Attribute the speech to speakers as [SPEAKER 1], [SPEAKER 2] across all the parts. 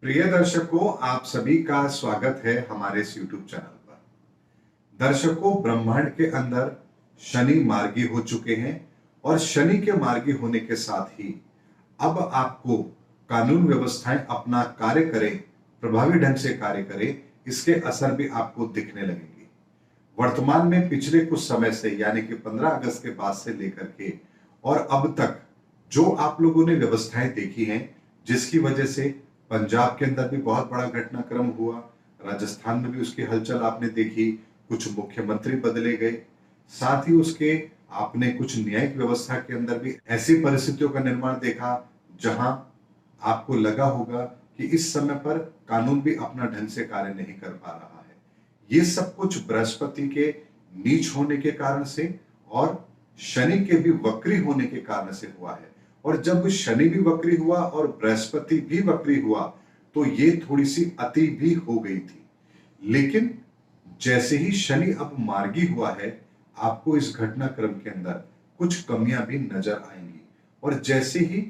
[SPEAKER 1] प्रिय दर्शकों, आप सभी का स्वागत है हमारे इस YouTube चैनल पर। दर्शकों, ब्रह्मांड के अंदर शनि मार्गी हो चुके हैं और शनि के मार्गी होने के साथ ही अब आपको कानून व्यवस्थाएं अपना कार्य करें, प्रभावी ढंग से कार्य करें, इसके असर भी आपको दिखने लगेंगे। वर्तमान में पिछले कुछ समय से यानी कि 15 अगस्त के बाद से लेकर के और अब तक जो आप लोगों ने व्यवस्थाएं देखी हैं, जिसकी वजह से पंजाब के अंदर भी बहुत बड़ा घटनाक्रम हुआ, राजस्थान में भी उसकी हलचल आपने देखी, कुछ मुख्यमंत्री बदले गए, साथ ही उसके आपने कुछ न्यायिक व्यवस्था के अंदर भी ऐसी परिस्थितियों का निर्माण देखा जहां आपको लगा होगा कि इस समय पर कानून भी अपना ढंग से कार्य नहीं कर पा रहा है। ये सब कुछ बृहस्पति के नीच होने के कारण से और शनि के भी वक्री होने के कारण से हुआ है। और जब शनि भी वक्री हुआ और बृहस्पति भी वक्री हुआ तो ये थोड़ी सी अति भी हो गई थी। लेकिन जैसे ही शनि अब मार्गी हुआ है, आपको इस घटनाक्रम के अंदर कुछ कमियां भी नजर आएंगी। और जैसे ही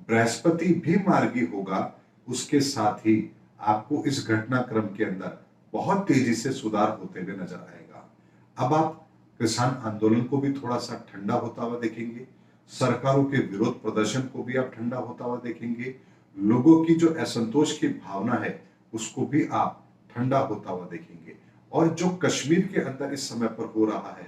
[SPEAKER 1] बृहस्पति भी मार्गी होगा, उसके साथ ही आपको इस घटनाक्रम के अंदर बहुत तेजी से सुधार होते हुए नजर आएगा। अब आप किसान आंदोलन को भी थोड़ा सा ठंडा होता हुआ देखेंगे, सरकारों के विरोध प्रदर्शन को भी आप ठंडा होता हुआ देखेंगे, लोगों की जो असंतोष की भावना है उसको भी आप ठंडा होता हुआ देखेंगे। और जो कश्मीर के अंदर इस समय पर हो रहा है,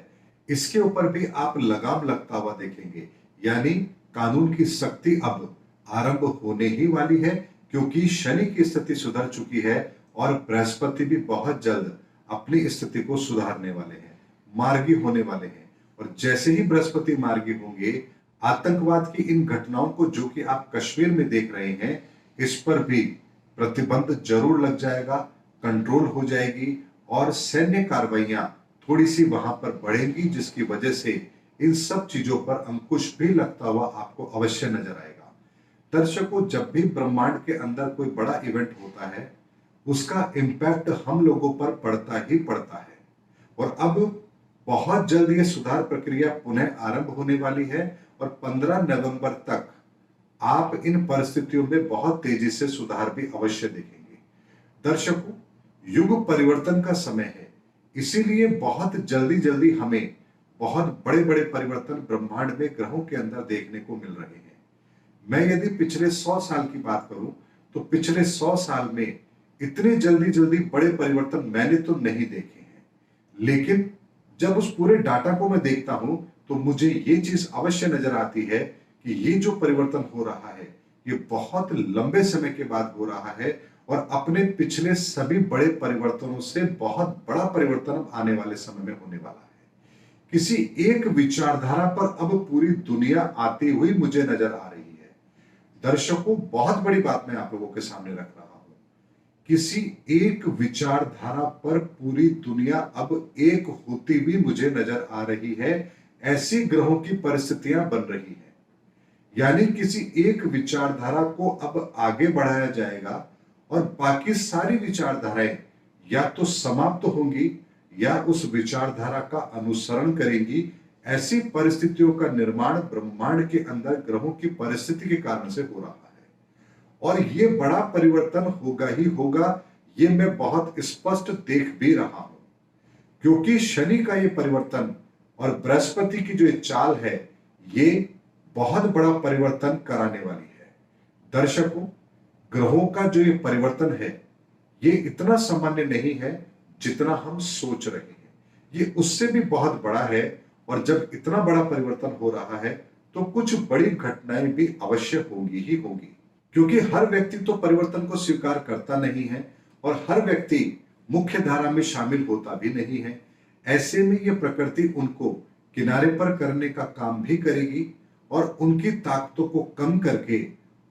[SPEAKER 1] इसके ऊपर भी आप लगाम लगता हुआ देखेंगे। यानी कानून की सख्ती अब आरंभ होने ही वाली है, क्योंकि शनि की स्थिति सुधर चुकी है और बृहस्पति भी बहुत जल्द अपनी स्थिति को सुधारने वाले हैं, मार्गी होने वाले हैं। और जैसे ही बृहस्पति मार्गी होंगे, आतंकवाद की इन घटनाओं को जो कि आप कश्मीर में देख रहे हैं, इस पर भी प्रतिबंध जरूर लग जाएगा, कंट्रोल हो जाएगी और सैन्य कार्रवाइयां थोड़ी सी वहां पर बढ़ेंगी, जिसकी वजह से इन सब चीजों पर अंकुश भी लगता हुआ आपको अवश्य नजर आएगा। दर्शकों, जब भी ब्रह्मांड के अंदर कोई बड़ा इवेंट होता है, उसका इंपैक्ट हम लोगों पर पड़ता ही पड़ता है। और अब बहुत जल्द ये सुधार प्रक्रिया पुनः आरंभ होने वाली है और 15 नवंबर तक आप इन परिस्थितियों में बहुत तेजी से सुधार भी अवश्य देखेंगे। दर्शकों, युग परिवर्तन का समय है, इसीलिए बहुत जल्दी जल्दी हमें बहुत बड़े बड़े परिवर्तन ब्रह्मांड में ग्रहों के अंदर देखने को मिल रहे हैं। मैं यदि पिछले 100 साल की बात करूं तो पिछले 100 साल में इतने जल्दी जल्दी बड़े परिवर्तन मैंने तो नहीं देखे हैं। लेकिन जब उस पूरे डाटा को मैं देखता हूं तो मुझे ये चीज अवश्य नजर आती है कि ये जो परिवर्तन हो रहा है, ये बहुत लंबे समय के बाद हो रहा है और अपने पिछले सभी बड़े परिवर्तनों से बहुत बड़ा परिवर्तन अब आने वाले समय में होने वाला है। किसी एक विचारधारा पर अब पूरी दुनिया आती हुई मुझे नजर आ रही है। दर्शकों, बहुत बड़ी बात मैं आप लोगों के सामने रख रहा हूं। किसी एक विचारधारा पर पूरी दुनिया अब एक होती हुई मुझे नजर आ रही है। ऐसी ग्रहों की परिस्थितियां बन रही हैं। यानी किसी एक विचारधारा को अब आगे बढ़ाया जाएगा और बाकी सारी विचारधाराएं या तो समाप्त होंगी या उस विचारधारा का अनुसरण करेंगी। ऐसी परिस्थितियों का निर्माण ब्रह्मांड के अंदर ग्रहों की परिस्थिति के कारण से हो रहा है और ये बड़ा परिवर्तन होगा ही होगा। ये मैं बहुत स्पष्ट देख भी रहा हूं, क्योंकि शनि का ये परिवर्तन और बृहस्पति की जो चाल है, ये बहुत बड़ा परिवर्तन कराने वाली है। दर्शकों, ग्रहों का जो ये परिवर्तन है, ये इतना सामान्य नहीं है जितना हम सोच रहे हैं। ये उससे भी बहुत बड़ा है और जब इतना बड़ा परिवर्तन हो रहा है तो कुछ बड़ी घटनाएं भी अवश्य होगी ही होगी, क्योंकि हर व्यक्ति तो परिवर्तन को स्वीकार करता नहीं है और हर व्यक्ति मुख्य धारा में शामिल होता भी नहीं है। ऐसे में ये प्रकृति उनको किनारे पर करने का काम भी करेगी और उनकी ताकतों को कम करके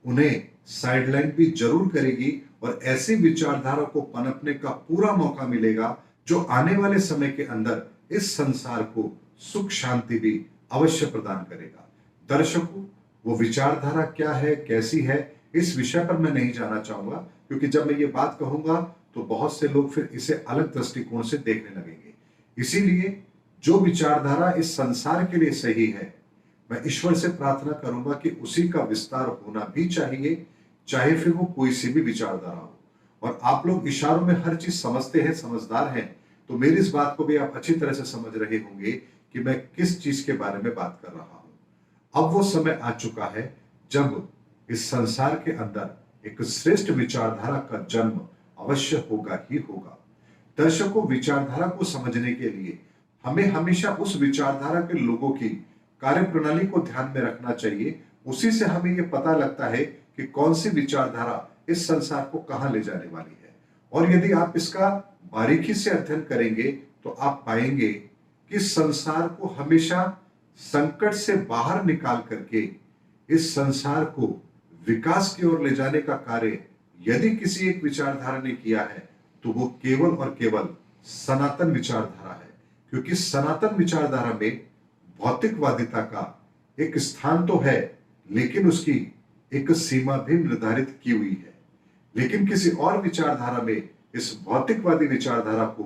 [SPEAKER 1] उन्हें साइडलाइन भी जरूर करेगी और ऐसी विचारधारा को पनपने का पूरा मौका मिलेगा जो आने वाले समय के अंदर इस संसार को सुख शांति भी अवश्य प्रदान करेगा। दर्शकों, वो विचारधारा क्या है, कैसी है, इस विषय पर मैं नहीं जाना चाहूंगा, क्योंकि जब मैं ये बात कहूंगा तो बहुत से लोग फिर इसे अलग दृष्टिकोण से देखने लगेंगे। इसीलिए जो विचारधारा इस संसार के लिए सही है, मैं ईश्वर से प्रार्थना करूंगा कि उसी का विस्तार होना भी चाहिए, चाहे फिर वो कोई सी भी विचारधारा हो। और आप लोग इशारों में हर चीज समझते हैं, समझदार हैं, तो मेरी इस बात को भी आप अच्छी तरह से समझ रहे होंगे कि मैं किस चीज के बारे में बात कर रहा हूं। अब वो समय आ चुका है जब इस संसार के अंदर एक श्रेष्ठ विचारधारा का जन्म अवश्य होगा ही होगा। दर्शकों, विचारधारा को समझने के लिए हमें हमेशा उस विचारधारा के लोगों की कार्यप्रणाली को ध्यान में रखना चाहिए। उसी से हमें यह पता लगता है कि कौन सी विचारधारा इस संसार को कहां ले जाने वाली है। और यदि आप इसका बारीकी से अध्ययन करेंगे तो आप पाएंगे कि संसार को हमेशा संकट से बाहर निकाल करके इस संसार को विकास की ओर ले जाने का कार्य यदि किसी एक विचारधारा ने किया है तो वो केवल और केवल सनातन विचारधारा है। क्योंकि सनातन विचारधारा में भौतिकवादिता का एक स्थान तो है, लेकिन उसकी एक सीमा भी निर्धारित की हुई है। लेकिन किसी और विचारधारा में इस भौतिकवादी विचारधारा को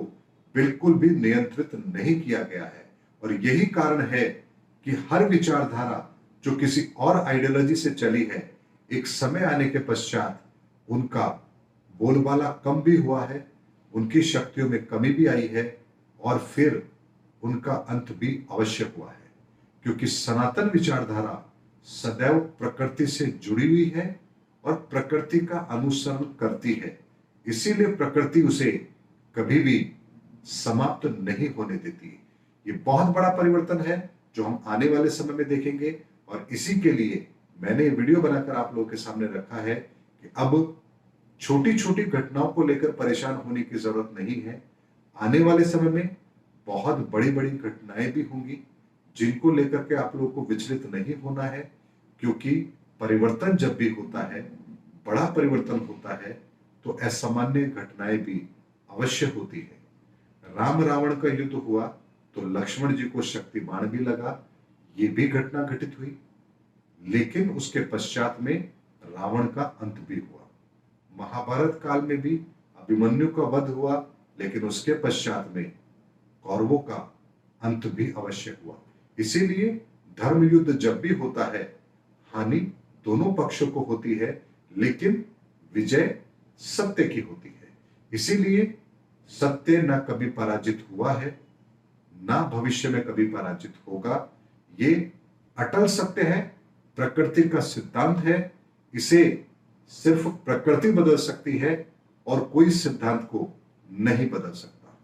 [SPEAKER 1] बिल्कुल भी नियंत्रित नहीं किया गया है। और यही कारण है कि हर विचारधारा जो किसी और आइडियोलॉजी से चली है, एक समय आने के पश्चात उनका बोलबाला कम भी हुआ है, उनकी शक्तियों में कमी भी आई है और फिर उनका अंत भी अवश्य हुआ है। क्योंकि सनातन विचारधारा सदैव प्रकृति से जुड़ी हुई है और प्रकृति का अनुसरण करती है, इसीलिए प्रकृति उसे कभी भी समाप्त नहीं होने देती। ये बहुत बड़ा परिवर्तन है जो हम आने वाले समय में देखेंगे और इसी के लिए मैंने ये वीडियो बनाकर आप लोगों के सामने रखा है कि अब छोटी छोटी घटनाओं को लेकर परेशान होने की जरूरत नहीं है। आने वाले समय में बहुत बड़ी बड़ी घटनाएं भी होंगी जिनको लेकर के आप लोगों को विचलित नहीं होना है। क्योंकि परिवर्तन जब भी होता है, बड़ा परिवर्तन होता है, तो असामान्य घटनाएं भी अवश्य होती है। राम रावण का युद्ध हुआ तो लक्ष्मण जी को शक्ति बाण भी लगा, ये भी घटना घटित हुई। लेकिन उसके पश्चात में रावण का अंत भी हुआ। महाभारत काल में भी अभिमन्यु का वध हुआ, लेकिन उसके पश्चात में कौरवों का अंत भी अवश्य हुआ। इसीलिए धर्म युद्ध जब भी होता है, हानि दोनों पक्षों को होती है, लेकिन विजय सत्य की होती है। इसीलिए सत्य न कभी पराजित हुआ है, ना भविष्य में कभी पराजित होगा। ये अटल सत्य है, प्रकृति का सिद्धांत है। इसे सिर्फ प्रकृति बदल सकती है और कोई सिद्धांत को नहीं बदल सकता।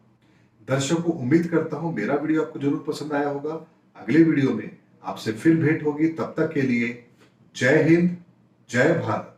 [SPEAKER 1] दर्शकों, उम्मीद करता हूं मेरा वीडियो आपको जरूर पसंद आया होगा। अगले वीडियो में आपसे फिर भेंट होगी। तब तक के लिए जय हिंद, जय भारत।